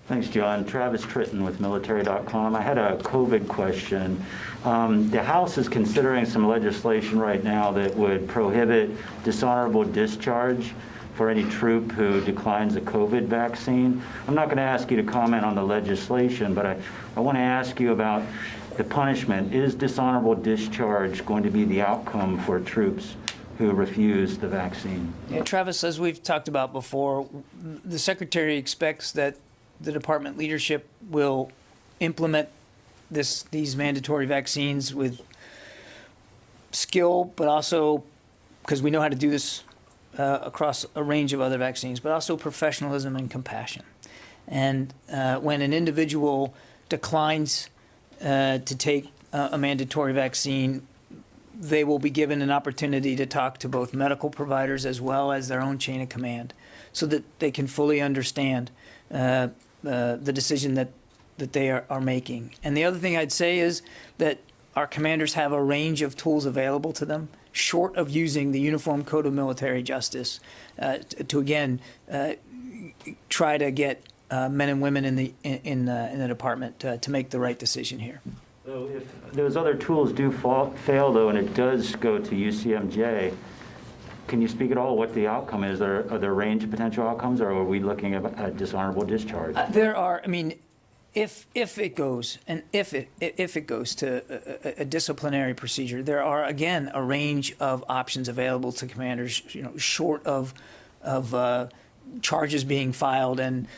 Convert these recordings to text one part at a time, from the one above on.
Thanks, John. Travis Tritton with military.com. I had a COVID question. The House is considering some legislation right now that would prohibit dishonorable discharge for any troop who declines a COVID vaccine. I'm not going to ask you to comment on the legislation, but I want to ask you about the punishment. Is dishonorable discharge going to be the outcome for troops who refuse the vaccine? Yeah, Travis, as we've talked about before, the Secretary expects that the department leadership will implement these mandatory vaccines with skill, but also, because we know how to do this across a range of other vaccines, but also professionalism and compassion. And when an individual declines to take a mandatory vaccine, they will be given an opportunity to talk to both medical providers as well as their own chain of command so that they can fully understand the decision that they are making. And the other thing I'd say is that our commanders have a range of tools available to them, short of using the Uniform Code of Military Justice to again try to get men and women in the department to make the right decision here. So if those other tools do fail, though, and it does go to UCMJ, can you speak at all what the outcome is? Are there a range of potential outcomes, or are we looking at dishonorable discharge? There are. I mean, if it goes to a disciplinary procedure, there are again a range of options available to commanders. Short of charges being filed and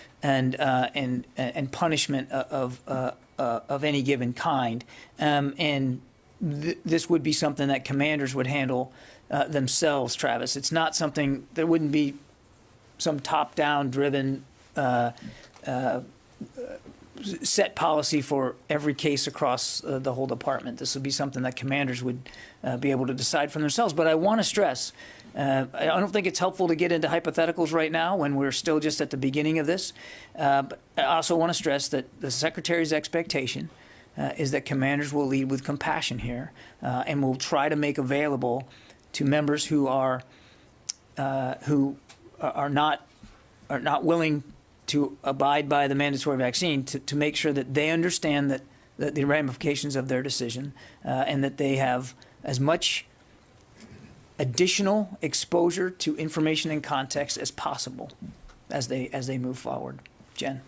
punishment of any given kind, this would be something that commanders would handle themselves, Travis. It's not something, there wouldn't be some top-down driven set policy for every case across the whole department. This would be something that commanders would be able to decide for themselves. But I want to stress, I don't think it's helpful to get into hypotheticals right now when we're still just at the beginning of this. But I also want to stress that the Secretary's expectation is that commanders will lead with compassion here and will try to make available to members who are not willing to abide by the mandatory vaccine to make sure that they understand that the ramifications of their decision and that they have as much additional exposure to information and context as possible as they move forward. Jen.